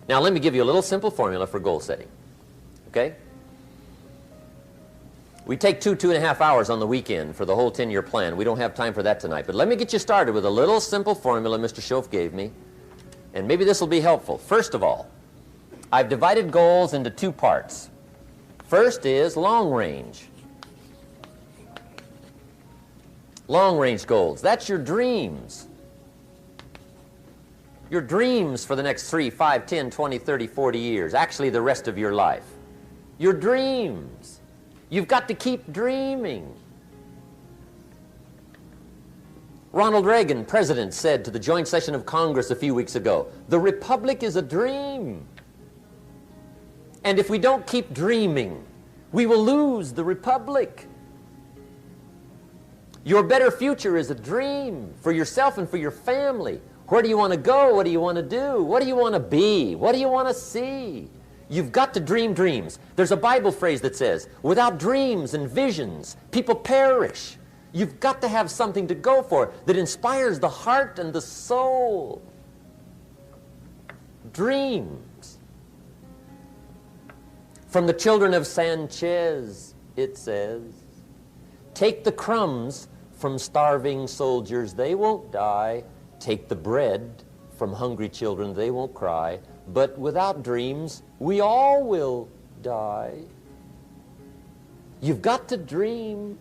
Now let me give you a little simple formula for goal setting. Okay? We take 2.5 hours on the weekend for the whole 10-year plan. We don't have time for that tonight. But let me get you started with a little simple formula Mr. Shoaff gave me. And maybe this will be helpful. First of all, I've divided goals into two parts. First is long range. Long range goals. That's your dreams. Your dreams for the next 3, 5, 10, 20, 30, 40 years. Actually, the rest of your life. Your dreams. You've got to keep dreaming. Ronald Reagan, president, said to the joint session of Congress a few weeks ago, "The republic is a dream. And if we don't keep dreaming, we will lose the republic." Your better future is a dream for yourself and for your family. Where do you want to go? What do you want to do? What do you want to be? What do you want to see? You've got to dream dreams. There's a Bible phrase that says, without dreams and visions, people perish. You've got to have something to go for that inspires the heart and the soul. Dreams. From the children of Sanchez, it says, take the crumbs from starving soldiers, they won't die. Take the bread from hungry children, they won't cry. But without dreams, we all will die. You've got to dream.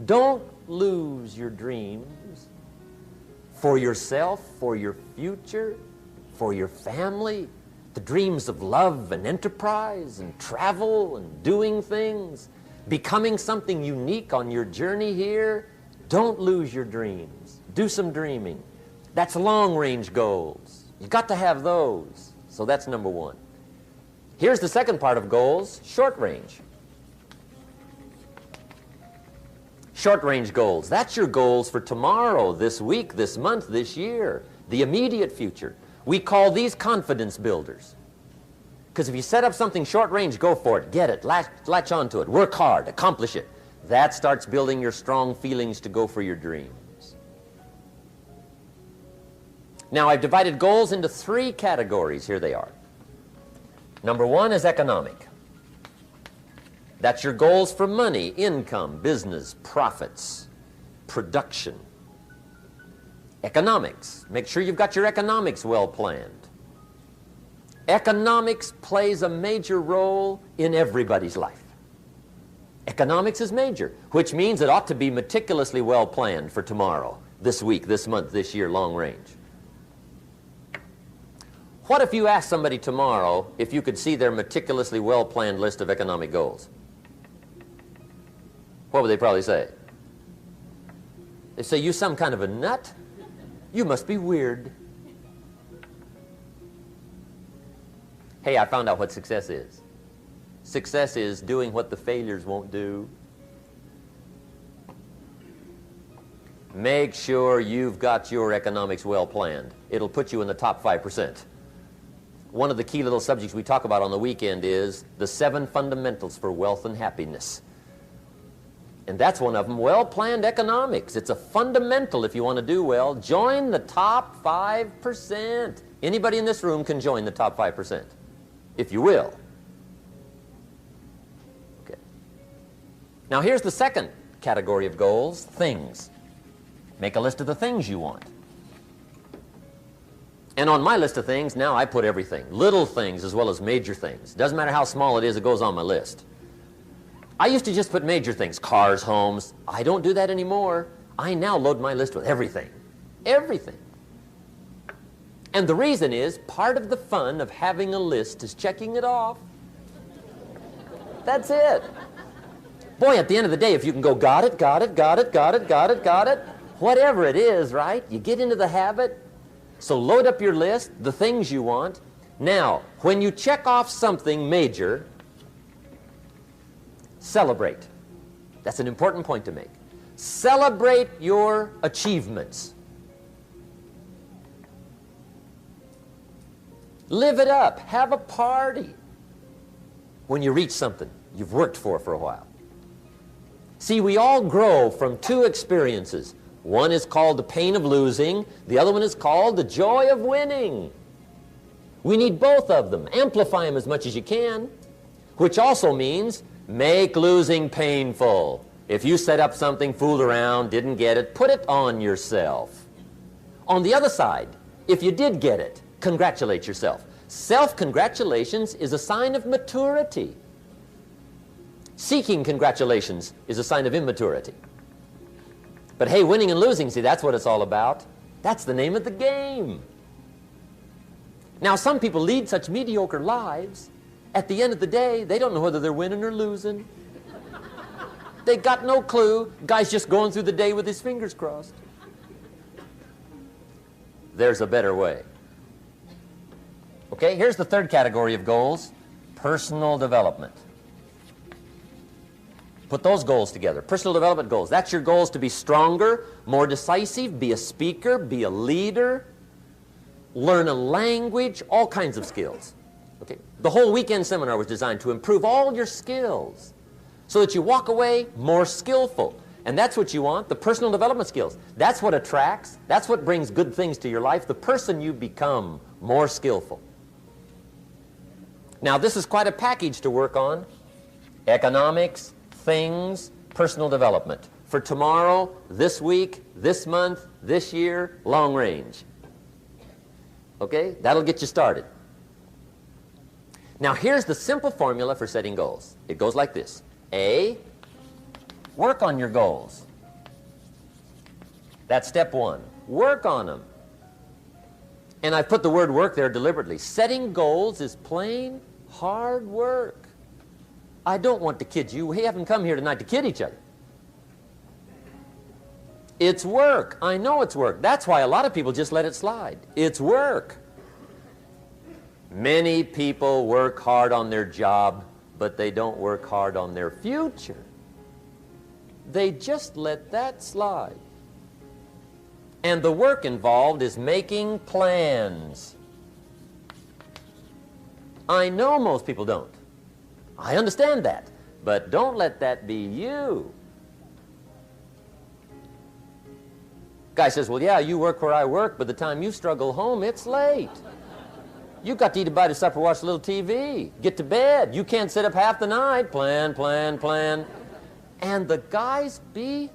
Don't lose your dreams for yourself, for your future, for your family. The dreams of love and enterprise and travel and doing things, becoming something unique on your journey here. Don't lose your dreams. Do some dreaming. That's long-range goals. You've got to have those. So that's number one. Here's the second part of goals, short range. Short-range goals. That's your goals for tomorrow, this week, this month, this year, the immediate future. We call these confidence builders. Because if you set up something short-range, go for it, get it, latch onto it, work hard, accomplish it. That starts building your strong feelings to go for your dreams. Now, I've divided goals into 3 categories. Here they are. Number 1 is economic. That's your goals for money, income, business, profits, production. Economics. Make sure you've got your economics well planned. Economics plays a major role in everybody's life. Economics is major, which means it ought to be meticulously well planned for tomorrow, this week, this month, this year, long range. What if you asked somebody tomorrow if you could see their meticulously well-planned list of economic goals? What would they probably say? They say, you some kind of a nut? You must be weird. Hey, I found out what success is. Success is doing what the failures won't do. Make sure you've got your economics well planned. It'll put you in the top 5%. One of the key little subjects we talk about on the weekend is the 7 fundamentals for wealth and happiness. And that's one of them, well-planned economics. It's a fundamental if you want to do well. Join the top 5%. Anybody in this room can join the top 5%, if you will. Okay. Now here's the second category of goals, things. Make a list of the things you want. And on my list of things, now I put everything. Little things as well as major things. Doesn't matter how small it is, it goes on my list. I used to just put major things, cars, homes. I don't do that anymore. I now load my list with everything. Everything. And the reason is, part of the fun of having a list is checking it off. That's it. Boy, at the end of the day, if you can go, got it, got it, got it, got it, got it, got it, whatever it is, right? You get into the habit. So load up your list, the things you want. Now, when you check off something major, celebrate. That's an important point to make. Celebrate your achievements. Live it up. Have a party when you reach something you've worked for a while. See, we all grow from 2 experiences. One is called the pain of losing. The other one is called the joy of winning. We need both of them. Amplify them as much as you can, which also means make losing painful. If you set up something, fooled around, didn't get it, put it on yourself. On the other side, if you did get it, congratulate yourself. Self-congratulations is a sign of maturity. Seeking congratulations is a sign of immaturity. But hey, winning and losing, see, that's what it's all about. That's the name of the game. Now, some people lead such mediocre lives, at the end of the day, they don't know whether they're winning or losing. They got no clue. Guy's just going through the day with his fingers crossed. There's a better way. Okay, here's the third category of goals, personal development. Put those goals together, personal development goals. That's your goals to be stronger, more decisive, be a speaker, be a leader, learn a language, all kinds of skills. Okay, the whole weekend seminar was designed to improve all your skills so that you walk away more skillful. And that's what you want, the personal development skills. That's what attracts, that's what brings good things to your life, the person you become more skillful. Now, this is quite a package to work on. Economics, things, personal development. For tomorrow, this week, this month, this year, long range. Okay, that'll get you started. Now, here's the simple formula for setting goals. It goes like this. A, work on your goals. That's step one. Work on them. And I put the word work there deliberately. Setting goals is plain hard work. I don't want to kid you. We haven't come here tonight to kid each other. It's work. I know it's work. That's why a lot of people just let it slide. It's work. Many people work hard on their job, but they don't work hard on their future. They just let that slide. And the work involved is making plans. I know most people don't. I understand that. But don't let that be you. Guy says, well, yeah, you work where I work, but the time you struggle home, it's late. You've got to eat a bite of supper, watch a little TV, get to bed. You can't sit up half the night. Plan, plan, plan. And the guy's behind.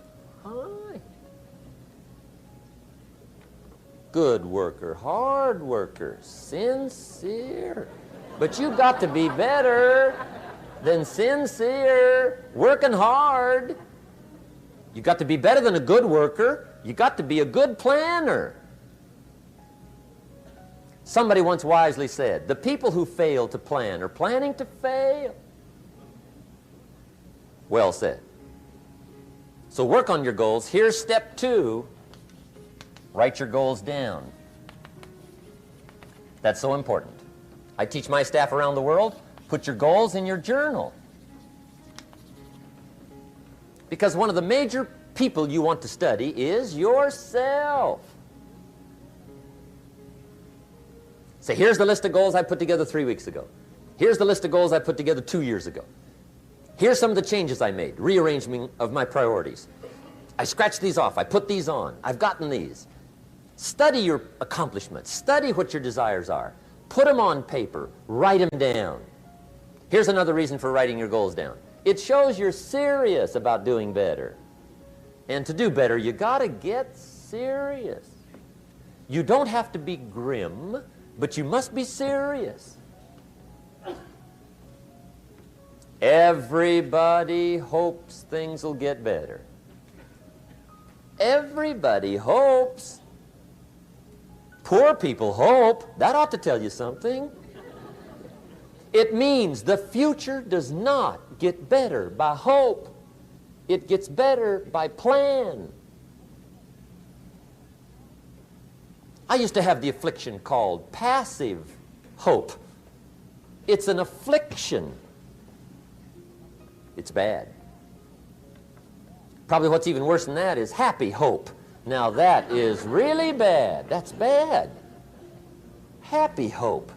Good worker, hard worker, sincere. But you've got to be better than sincere, working hard. You've got to be better than a good worker. You've got to be a good planner. Somebody once wisely said, the people who fail to plan are planning to fail. Well said. So work on your goals. Here's step two. Write your goals down. That's so important. I teach my staff around the world, put your goals in your journal. Because one of the major people you want to study is yourself. Say, here's the list of goals I put together 3 weeks ago. Here's the list of goals I put together 2 years ago. Here's some of the changes I made, rearrangement of my priorities. I scratched these off, I put these on, I've gotten these. Study your accomplishments, study what your desires are. Put them on paper, write them down. Here's another reason for writing your goals down. It shows you're serious about doing better. And to do better, you gotta get serious. You don't have to be grim, but you must be serious. Everybody hopes things will get better. Everybody hopes. Poor people hope. That ought to tell you something. It means the future does not get better by hope. It gets better by plan. I used to have the affliction called passive hope. It's an affliction. It's bad. Probably what's even worse than that is happy hope. Now that is really bad. That's bad. Happy hope.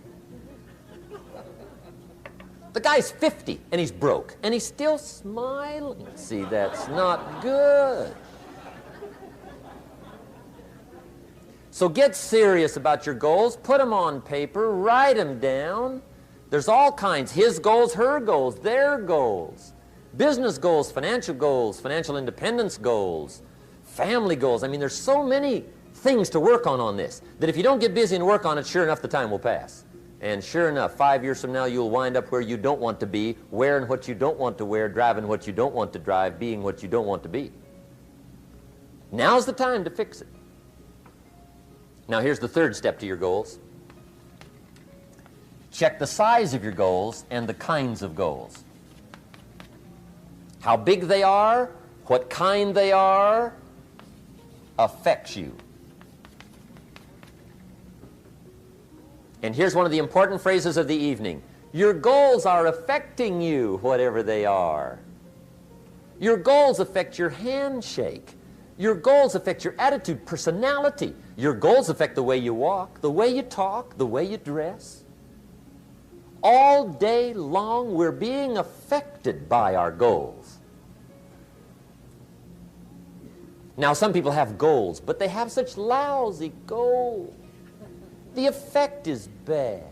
The guy's 50 and he's broke and he's still smiling. See, that's not good. So So get serious about your goals. Put them on paper. Write them down. There's all kinds. His goals, her goals, their goals. Business goals, financial independence goals, family goals. I mean, there's so many things to work on this that if you don't get busy and work on it, sure enough, the time will pass. And sure enough, 5 years from now, you'll wind up where you don't want to be, wearing what you don't want to wear, driving what you don't want to drive, being what you don't want to be. Now's the time to fix it. Now, here's the third step to your goals. Check the size of your goals and the kinds of goals. How big they are, what kind they are, affects you. And here's one of the important phrases of the evening. Your goals are affecting you, whatever they are. Your goals affect your handshake. Your goals affect your attitude, personality. Your goals affect the way you walk, the way you talk, the way you dress. All day long, we're being affected by our goals. Now, some people have goals, but they have such lousy goals. The effect is bad.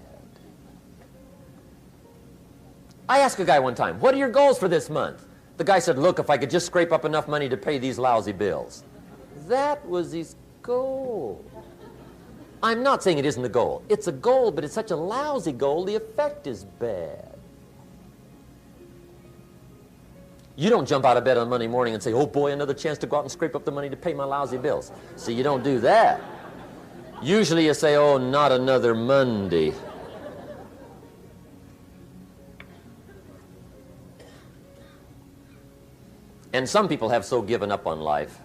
I asked a guy one time, what are your goals for this month? The guy said, look, if I could just scrape up enough money to pay these lousy bills. That was his goal. I'm not saying it isn't a goal. It's a goal, but it's such a lousy goal, the effect is bad. You don't jump out of bed on Monday morning and say, oh boy, another chance to go out and scrape up the money to pay my lousy bills. See, you don't do that. Usually you say, oh, not another Monday. And some people have so given up on life,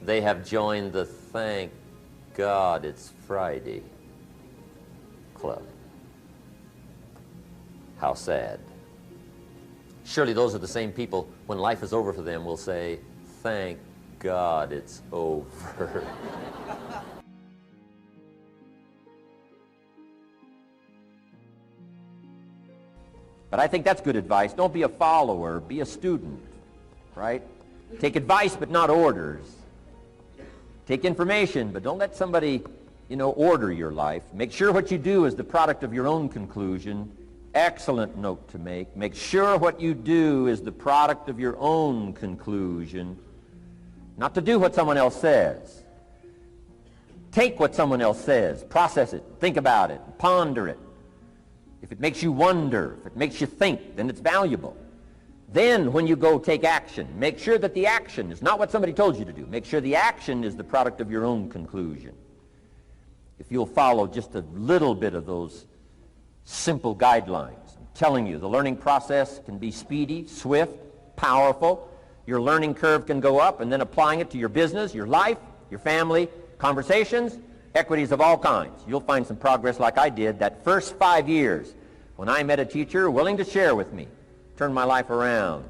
they have joined the thank God it's Friday club. How sad. Surely those are the same people, when life is over for them, will say, thank God it's over. But I think that's good advice. Don't be a follower, be a student, right? Take advice, but not orders. Take information, but don't let somebody, order your life. Make sure what you do is the product of your own conclusion. Excellent note to make. Make sure what you do is the product of your own conclusion. Not to do what someone else says. Take what someone else says, process it, think about it, ponder it. If it makes you wonder, if it makes you think, then it's valuable. Then when you go take action, make sure that the action is not what somebody told you to do. Make sure the action is the product of your own conclusion. If you'll follow just a little bit of those simple guidelines, I'm telling you, the learning process can be speedy, swift, powerful. Your learning curve can go up, and then applying it to your business, your life, your family, conversations, equities of all kinds. You'll find some progress like I did that first 5 years when I met a teacher willing to share with me, turned my life around.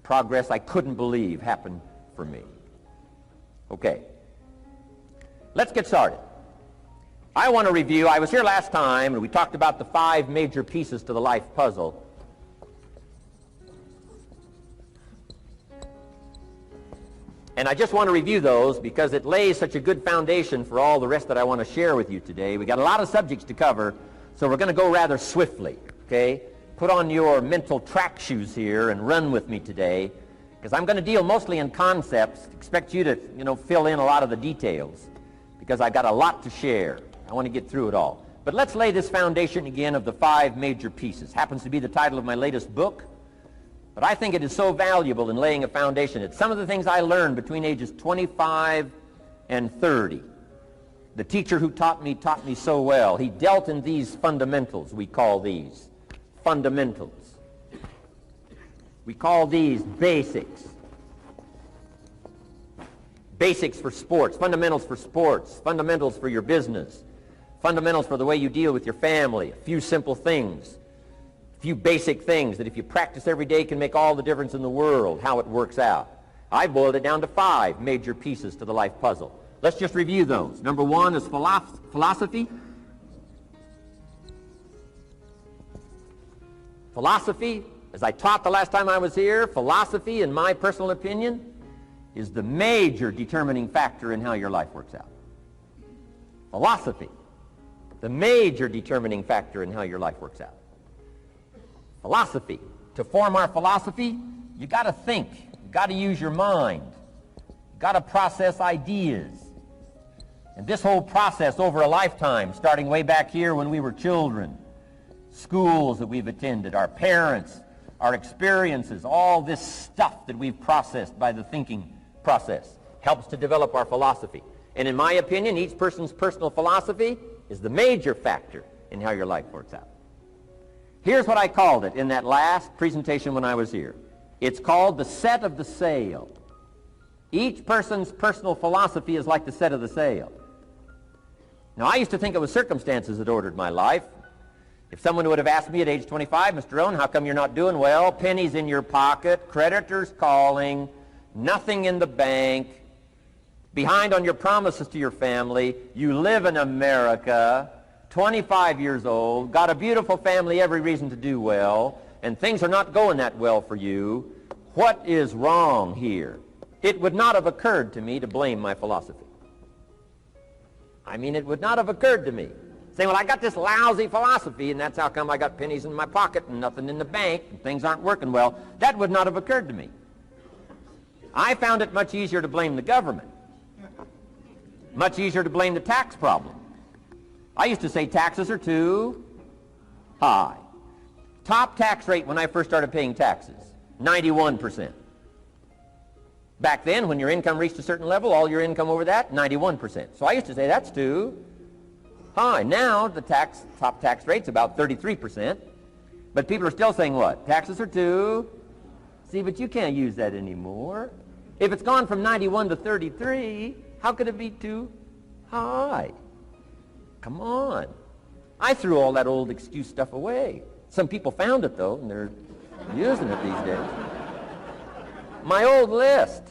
Progress I couldn't believe happened for me. Okay, let's get started. I want to review, I was here last time and we talked about the 5 major pieces to the life puzzle. And I just want to review those because it lays such a good foundation for all the rest that I want to share with you today. We got a lot of subjects to cover, so we're going to go rather swiftly, okay? Put on your mental track shoes here and run with me today, because I'm going to deal mostly in concepts. Expect you to, fill in a lot of the details, because I've got a lot to share. I want to get through it all. But let's lay this foundation again of the 5 major pieces. Happens to be the title of my latest book. But I think it is so valuable in laying a foundation. It's some of the things I learned between ages 25 and 30. The teacher who taught me so well. He dealt in these fundamentals, we call these. Fundamentals. We call these basics. Basics for sports, fundamentals for sports, fundamentals for your business, fundamentals for the way you deal with your family, a few simple things. Few basic things that if you practice every day can make all the difference in the world, how it works out. I boiled it down to 5 major pieces to the life puzzle. Let's just review those. Number 1 is philosophy. Philosophy, as I taught the last time I was here, philosophy, in my personal opinion, is the major determining factor in how your life works out. Philosophy, the major determining factor in how your life works out. Philosophy. To form our philosophy, you got to think. You got to use your mind. You got to process ideas. And this whole process over a lifetime, starting way back here when we were children, schools that we've attended, our parents, our experiences, all this stuff that we've processed by the thinking process helps to develop our philosophy. And in my opinion, each person's personal philosophy is the major factor in how your life works out. Here's what I called it in that last presentation when I was here. It's called the set of the sail. Each person's personal philosophy is like the set of the sail. Now, I used to think it was circumstances that ordered my life. If someone would have asked me at age 25, Mr. Rohn, how come you're not doing well? Pennies in your pocket, creditors calling, nothing in the bank, behind on your promises to your family, you live in America, 25 years old, got a beautiful family, every reason to do well, and things are not going that well for you. What is wrong here? It would not have occurred to me to blame my philosophy. I mean, it would not have occurred to me. Saying, well, I got this lousy philosophy, and that's how come I got pennies in my pocket and nothing in the bank, and things aren't working well. That would not have occurred to me. I found it much easier to blame the government. Much easier to blame the tax problem. I used to say taxes are too high. Top tax rate when I first started paying taxes, 91%. Back then, when your income reached a certain level, all your income over that, 91%. So I used to say that's too high. Now the top tax rate's about 33%. But people are still saying what? Taxes are too. See, but you can't use that anymore. If it's gone from 91 to 33, how could it be too high? Come on. I threw all that old excuse stuff away. Some people found it, though, and they're using it these days. My old list.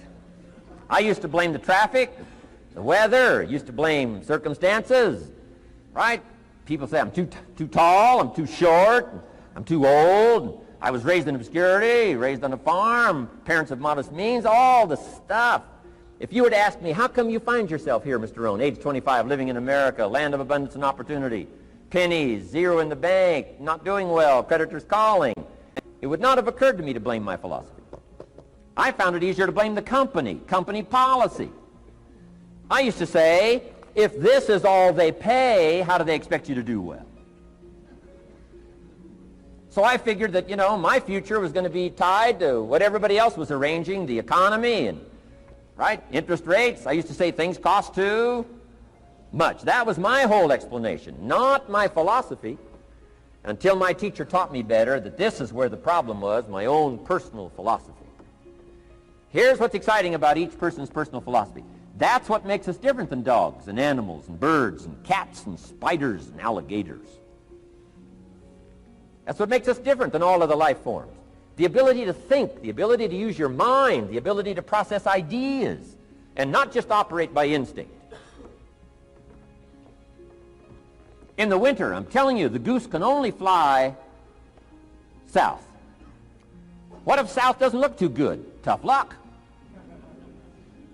I used to blame the traffic, the weather, used to blame circumstances, right? People say I'm too tall, I'm too short, I'm too old, I was raised in obscurity, raised on a farm, parents of modest means, all the stuff. If you were to ask me, how come you find yourself here, Mr. Rohn, age 25, living in America, land of abundance and opportunity, pennies, zero in the bank, not doing well, creditors calling, it would not have occurred to me to blame my philosophy. I found it easier to blame the company policy. I used to say, if this is all they pay, how do they expect you to do well? So I figured that, my future was going to be tied to what everybody else was arranging, the economy and, right, interest rates. I used to say things cost too much. That was my whole explanation, not my philosophy, until my teacher taught me better that this is where the problem was, my own personal philosophy. Here's what's exciting about each person's personal philosophy. That's what makes us different than dogs and animals and birds and cats and spiders and alligators. That's what makes us different than all of the life forms. The ability to think, the ability to use your mind, the ability to process ideas, and not just operate by instinct. In the winter, I'm telling you, the goose can only fly south. What if south doesn't look too good? Tough luck.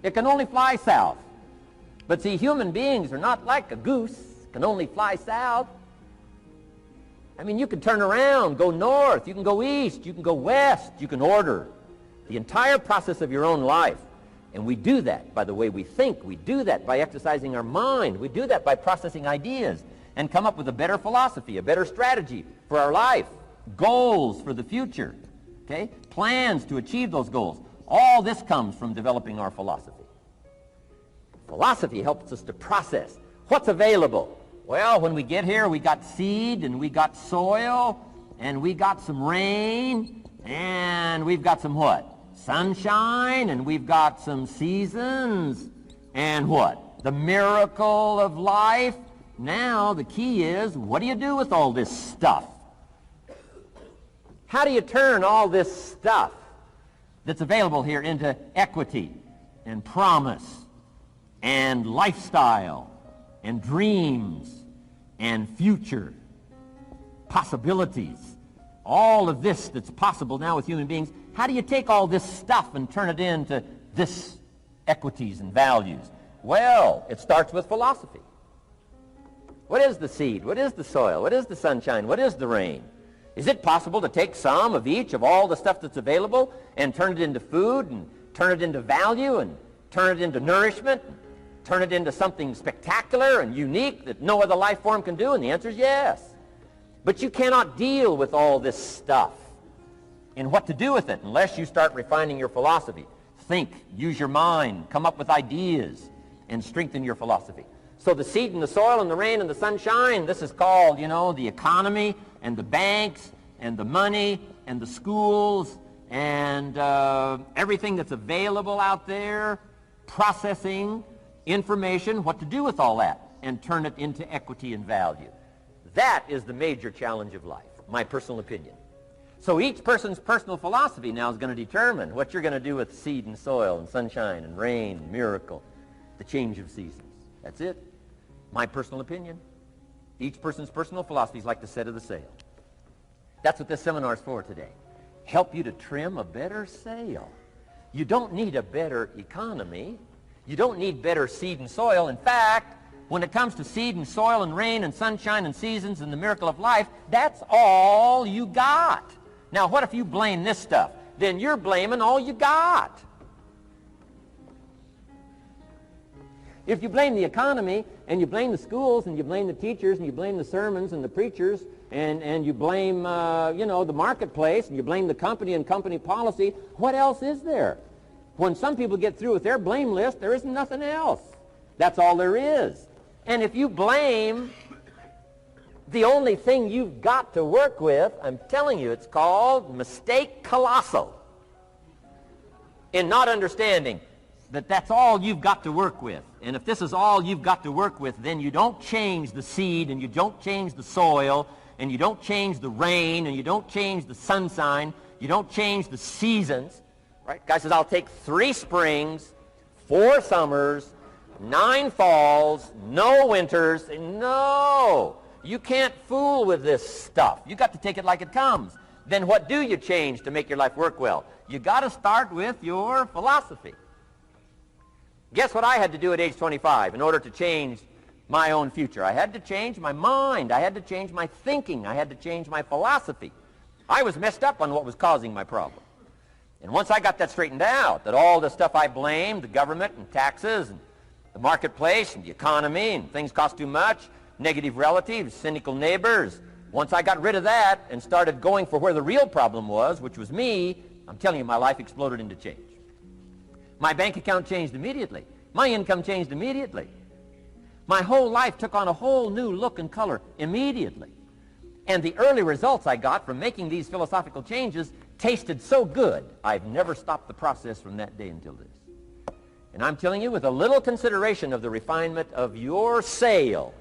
It can only fly south. But see, human beings are not like a goose, can only fly south. I mean, you can turn around, go north, you can go east, you can go west, you can order the entire process of your own life. And we do that by the way we think. We do that by exercising our mind. We do that by processing ideas and come up with a better philosophy, a better strategy for our life, goals for the future, okay? Plans to achieve those goals. All this comes from developing our philosophy. Philosophy helps us to process what's available. Well, when we get here, we got seed, and we got soil, and we got some rain, and we've got some what? Sunshine, and we've got some seasons, and what? The miracle of life. Now, the key is, what do you do with all this stuff? How do you turn all this stuff that's available here into equity and promise and lifestyle and dreams and future possibilities? All of this that's possible now with human beings, how do you take all this stuff and turn it into this equities and values? Well, it starts with philosophy. What is the seed? What is the soil? What is the sunshine? What is the rain? Is it possible to take some of each of all the stuff that's available and turn it into food and turn it into value and turn it into nourishment and turn it into something spectacular and unique that no other life form can do? And the answer is yes. But you cannot deal with all this stuff and what to do with it unless you start refining your philosophy. Think, use your mind, come up with ideas, and strengthen your philosophy. So the seed and the soil and the rain and the sunshine, this is called, you know, the economy and the banks and the money and the schools and everything that's available out there, processing information, what to do with all that, and turn it into equity and value. That is the major challenge of life, my personal opinion. So each person's personal philosophy now is going to determine what you're going to do with seed and soil and sunshine and rain and miracle, the change of seasons. That's it. My personal opinion. Each person's personal philosophy is like the set of the sail. That's what this seminar is for today. Help you to trim a better sail. You don't need a better economy. You don't need better seed and soil. In fact, when it comes to seed and soil and rain and sunshine and seasons and the miracle of life, that's all you got. Now, what if you blame this stuff? Then you're blaming all you got. If you blame the economy, and you blame the schools, and you blame the teachers, and you blame the sermons and the preachers, and you blame, the marketplace, and you blame the company and company policy, what else is there? When some people get through with their blame list, there isn't nothing else. That's all there is. And if you blame the only thing you've got to work with, I'm telling you, it's called mistake colossal in not understanding that that's all you've got to work with. And if this is all you've got to work with, then you don't change the seed, and you don't change the soil, and you don't change the rain, and you don't change the sunshine, you don't change the seasons. Right? Guy says, I'll take 3 springs, 4 summers, 9 falls, no winters. No, you can't fool with this stuff. You got to take it like it comes. Then what do you change to make your life work well? You got to start with your philosophy. Guess what I had to do at age 25 in order to change my own future? I had to change my mind. I had to change my thinking. I had to change my philosophy. I was messed up on what was causing my problem. And once I got that straightened out, that all the stuff I blamed, the government and taxes and the marketplace and the economy and things cost too much, negative relatives, cynical neighbors, once I got rid of that and started going for where the real problem was, which was me, I'm telling you, my life exploded into change. My bank account changed immediately. My income changed immediately. My whole life took on a whole new look and color immediately. And the early results I got from making these philosophical changes tasted so good, I've never stopped the process from that day until this. And I'm telling you, with a little consideration of the refinement of your sail,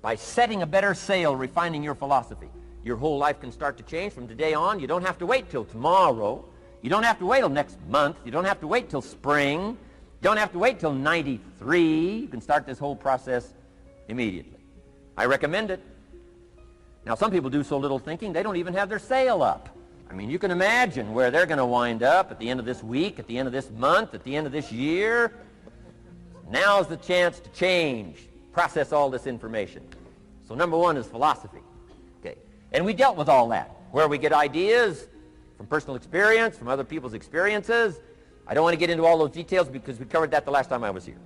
by setting a better sail, refining your philosophy, your whole life can start to change from today on. You don't have to wait till tomorrow. You don't have to wait till next month. You don't have to wait till spring. You don't have to wait till 93. You can start this whole process immediately. I recommend it. Now, some people do so little thinking, they don't even have their sail up. I mean, you can imagine where they're going to wind up at the end of this week, at the end of this month, at the end of this year. Now's the chance to change, process all this information. So number 1 is philosophy. Okay. And we dealt with all that, where we get ideas from personal experience, from other people's experiences. I don't want to get into all those details because we covered that the last time I was here.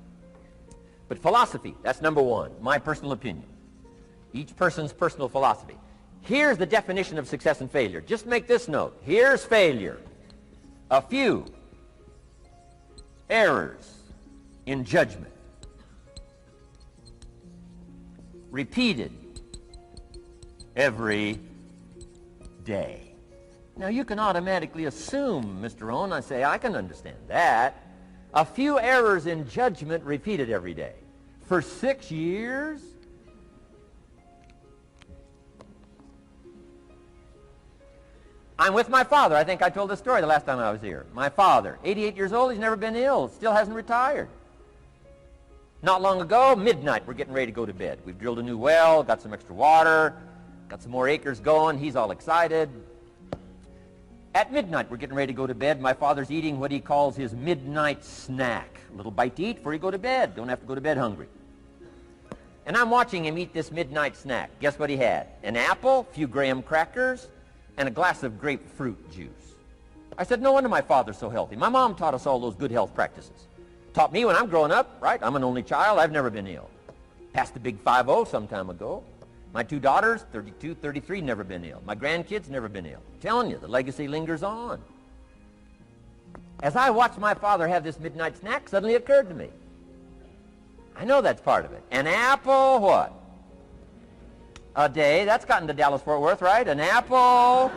But philosophy, that's number 1, my personal opinion. Each person's personal philosophy. Here's the definition of success and failure. Just make this note. Here's failure. A few errors in judgment. Repeated every day. Now, you can automatically assume, Mr. Rohn, I say, I can understand that. A few errors in judgment repeated every day. For 6 years? I'm with my father. I think I told this story the last time I was here. My father, 88 years old, he's never been ill, still hasn't retired. Not long ago, midnight, we're getting ready to go to bed. We've drilled a new well, got some extra water, got some more acres going. He's all excited. At midnight, we're getting ready to go to bed. My father's eating what he calls his midnight snack. A little bite to eat before you go to bed. Don't have to go to bed hungry. And I'm watching him eat this midnight snack. Guess what he had? An apple, a few graham crackers, and a glass of grapefruit juice. I said, no wonder my father's so healthy. My mom taught us all those good health practices. Taught me when I'm growing up, right? I'm an only child. I've never been ill. Passed the big 5-0 some time ago. My 2 daughters, 32, 33, never been ill. My grandkids, never been ill. I'm telling you, the legacy lingers on. As I watched my father have this midnight snack, suddenly it occurred to me. I know that's part of it. An apple, what? A day. That's gotten to Dallas-Fort Worth, right? An apple.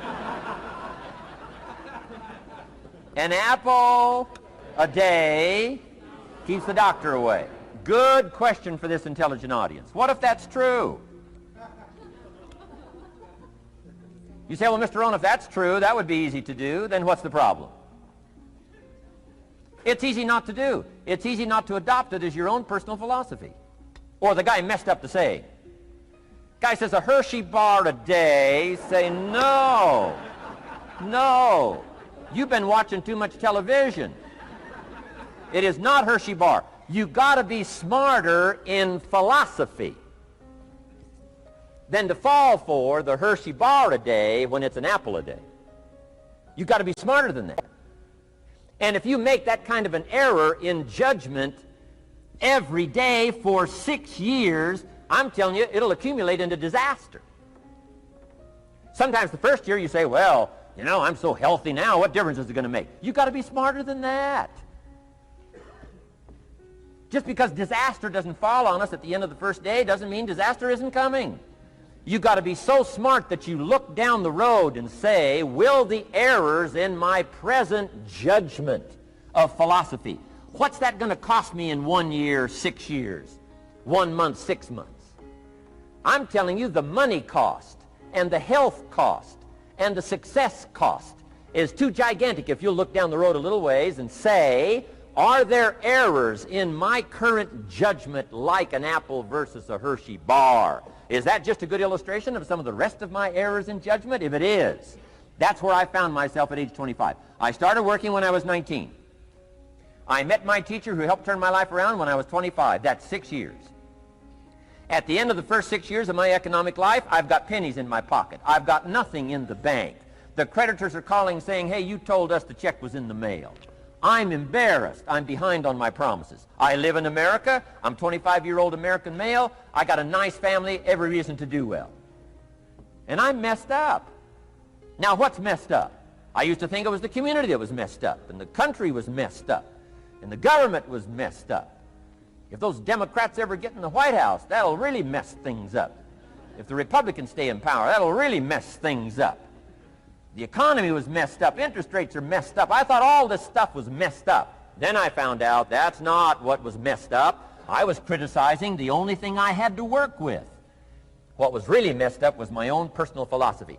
An apple a day keeps the doctor away. Good question for this intelligent audience. What if that's true? You say, well, Mr. Rohn, if that's true, that would be easy to do. Then what's the problem? It's easy not to do. It's easy not to adopt it as your own personal philosophy. Or the guy messed up the saying. Guy says a Hershey bar a day. Say, no. No. You've been watching too much television. It is not Hershey bar. You got to be smarter in philosophy than to fall for the Hershey bar a day when it's an apple a day. You got to be smarter than that. And if you make that kind of an error in judgment every day for 6 years, I'm telling you, it'll accumulate into disaster. Sometimes the first year you say, well, you know, I'm so healthy now, what difference is it going to make? You've got to be smarter than that. Just because disaster doesn't fall on us at the end of the first day doesn't mean disaster isn't coming. You've got to be so smart that you look down the road and say, will the errors in my present judgment of philosophy, what's that going to cost me in 1 year, 6 years, 1 month, 6 months? I'm telling you, the money cost and the health cost and the success cost is too gigantic if you'll look down the road a little ways and say, are there errors in my current judgment like an apple versus a Hershey bar? Is that just a good illustration of some of the rest of my errors in judgment? If it is, that's where I found myself at age 25. I started working when I was 19. I met my teacher who helped turn my life around when I was 25. That's 6 years. At the end of the first 6 years of my economic life, I've got pennies in my pocket. I've got nothing in the bank. The creditors are calling saying, hey, you told us the check was in the mail. I'm embarrassed. I'm behind on my promises. I live in America. I'm 25-year-old American male. I got a nice family, every reason to do well. And I'm messed up. Now, what's messed up? I used to think it was the community that was messed up, and the country was messed up, and the government was messed up. If those Democrats ever get in the White House, that'll really mess things up. If the Republicans stay in power, that'll really mess things up. The economy was messed up. Interest rates are messed up. I thought all this stuff was messed up. Then I found out that's not what was messed up. I was criticizing the only thing I had to work with. What was really messed up was my own personal philosophy.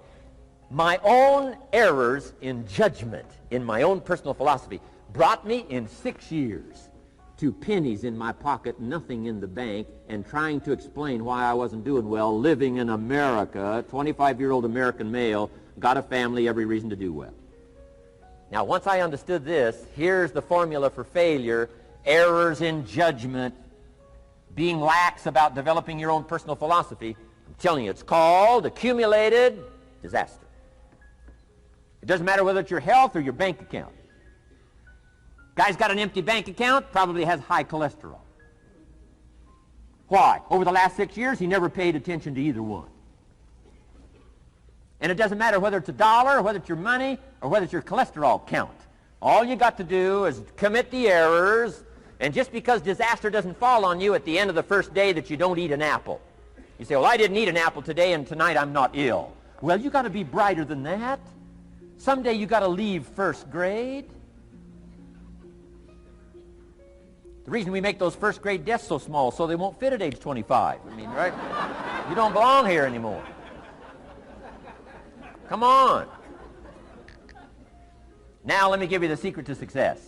My own errors in judgment in my own personal philosophy brought me in 6 years to pennies in my pocket, nothing in the bank, and trying to explain why I wasn't doing well living in America, 25-year-old American male, got a family, every reason to do well. Now, once I understood this, here's the formula for failure: errors in judgment, being lax about developing your own personal philosophy. I'm telling you, it's called accumulated disaster. It doesn't matter whether it's your health or your bank account. Guy's got an empty bank account, probably has high cholesterol. Why? Over the last 6 years, he never paid attention to either one. And it doesn't matter whether it's a dollar, or whether it's your money, or whether it's your cholesterol count. All you got to do is commit the errors, and just because disaster doesn't fall on you at the end of the first day that you don't eat an apple. You say, well, I didn't eat an apple today, and tonight I'm not ill. Well, you got to be brighter than that. Someday you got to leave first grade. The reason we make those first grade desks so small so they won't fit at age 25. I mean, right? You don't belong here anymore. Come on. Now let me give you the secret to success.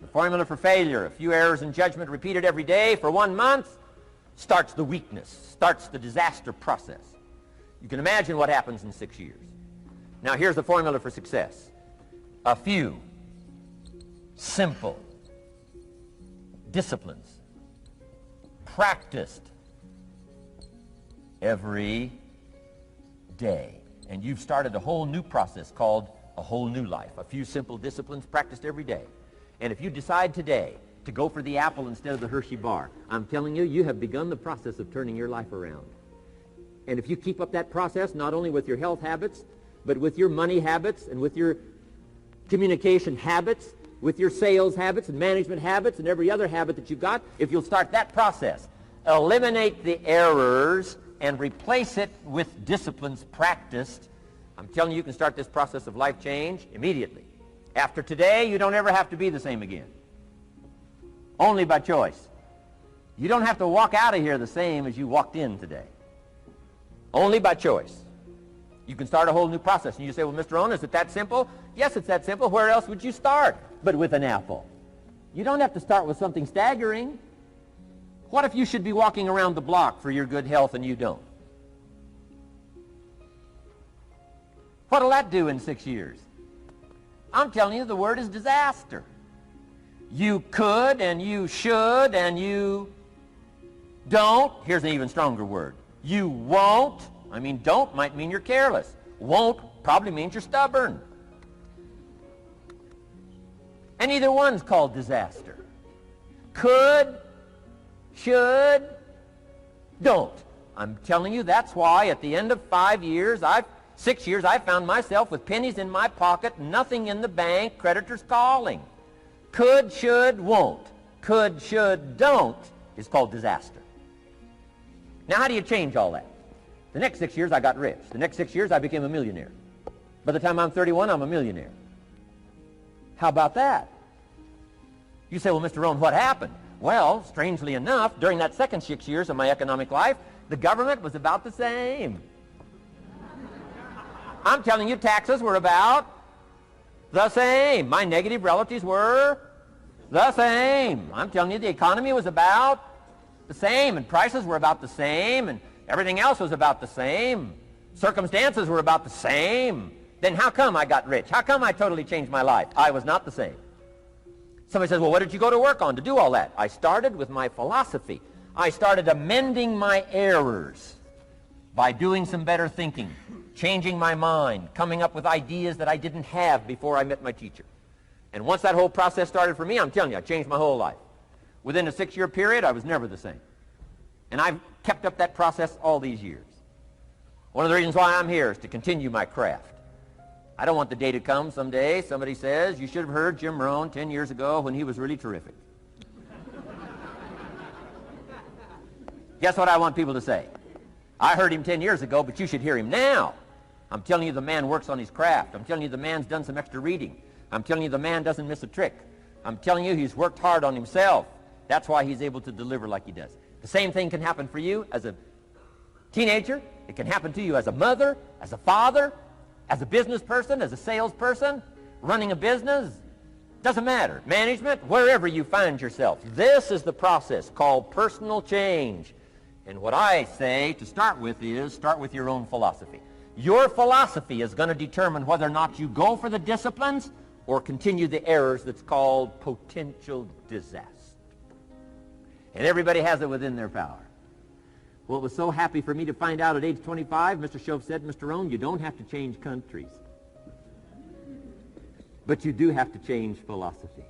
The formula for failure: a few errors in judgment repeated every day for 1 month starts the weakness, starts the disaster process. You can imagine what happens in 6 years. Now here's the formula for success: a few simple disciplines practiced every day. And you've started a whole new process called a whole new life. A few simple disciplines practiced every day. And if you decide today to go for the apple instead of the Hershey bar, I'm telling you, you have begun the process of turning your life around. And if you keep up that process, not only with your health habits, but with your money habits and with your communication habits, with your sales habits and management habits and every other habit that you've got, if you'll start that process, eliminate the errors and replace it with disciplines practiced, I'm telling you, you can start this process of life change immediately. After today, you don't ever have to be the same again. Only by choice. You don't have to walk out of here the same as you walked in today. Only by choice. You can start a whole new process. And you say, well, Mr. Rohn, is it that simple? Yes, it's that simple. Where else would you start but with an apple? You don't have to start with something staggering. What if you should be walking around the block for your good health and you don't? What'll that do in 6 years? I'm telling you, the word is disaster. You could and you should and you don't. Here's an even stronger word. You won't. I mean, don't might mean you're careless. Won't probably means you're stubborn. And either one's called disaster. Could, should, don't. I'm telling you, that's why at the end of 6 years, I found myself with pennies in my pocket, nothing in the bank, creditors calling. Could, should, won't. Could, should, don't is called disaster. Now, how do you change all that? The next 6 years, I got rich. The next 6 years, I became a millionaire. By the time I'm 31, I'm a millionaire. How about that? You say, well, Mr. Rohn, what happened? Well, strangely enough, during that second 6 years of my economic life, the government was about the same. I'm telling you, taxes were about the same. My negative relatives were the same. I'm telling you, the economy was about the same, and prices were about the same, and everything else was about the same. Circumstances were about the same. Then how come I got rich? How come I totally changed my life? I was not the same. Somebody says, well, what did you go to work on to do all that? I started with my philosophy. I started amending my errors by doing some better thinking, changing my mind, coming up with ideas that I didn't have before I met my teacher. And once that whole process started for me, I'm telling you, I changed my whole life. Within a 6-year period, I was never the same. And I've kept up that process all these years. One of the reasons why I'm here is to continue my craft. I don't want the day to come someday somebody says, you should have heard Jim Rohn 10 years ago when he was really terrific. Guess what I want people to say? I heard him 10 years ago, but you should hear him now. I'm telling you, the man works on his craft. I'm telling you, the man's done some extra reading. I'm telling you, the man doesn't miss a trick. I'm telling you, he's worked hard on himself. That's why he's able to deliver like he does. The same thing can happen for you as a teenager. It can happen to you as a mother, as a father, as a business person, as a salesperson, running a business. Doesn't matter. Management, wherever you find yourself. This is the process called personal change. And what I say to start with is start with your own philosophy. Your philosophy is going to determine whether or not you go for the disciplines or continue the errors that's called potential disaster. And everybody has it within their power. Well, it was so happy for me to find out at age 25, Mr. Shoaff said, Mr. Rohn, you don't have to change countries. But you do have to change philosophy.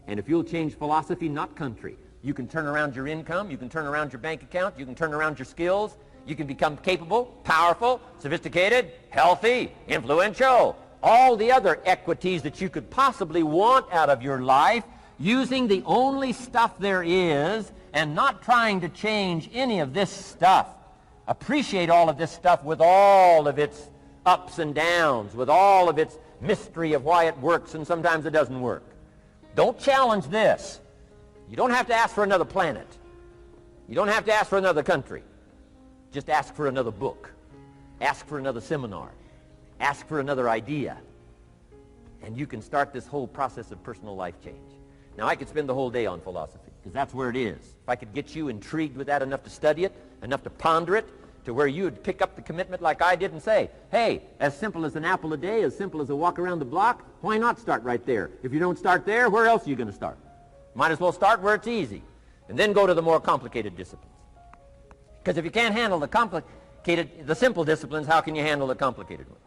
And if you'll change philosophy, not country, you can turn around your income, you can turn around your bank account, you can turn around your skills, you can become capable, powerful, sophisticated, healthy, influential, all the other equities that you could possibly want out of your life, using the only stuff there is and not trying to change any of this stuff. Appreciate all of this stuff with all of its ups and downs, with all of its mystery of why it works and sometimes it doesn't work. Don't challenge this. You don't have to ask for another planet. You don't have to ask for another country. Just ask for another book. Ask for another seminar. Ask for another idea. And you can start this whole process of personal life change. Now, I could spend the whole day on philosophy, because that's where it is. If I could get you intrigued with that enough to study it, enough to ponder it, to where you would pick up the commitment like I did and say, hey, as simple as an apple a day, as simple as a walk around the block, why not start right there? If you don't start there, where else are you going to start? Might as well start where it's easy, and then go to the more complicated disciplines. Because if you can't handle the simple disciplines, how can you handle the complicated ones?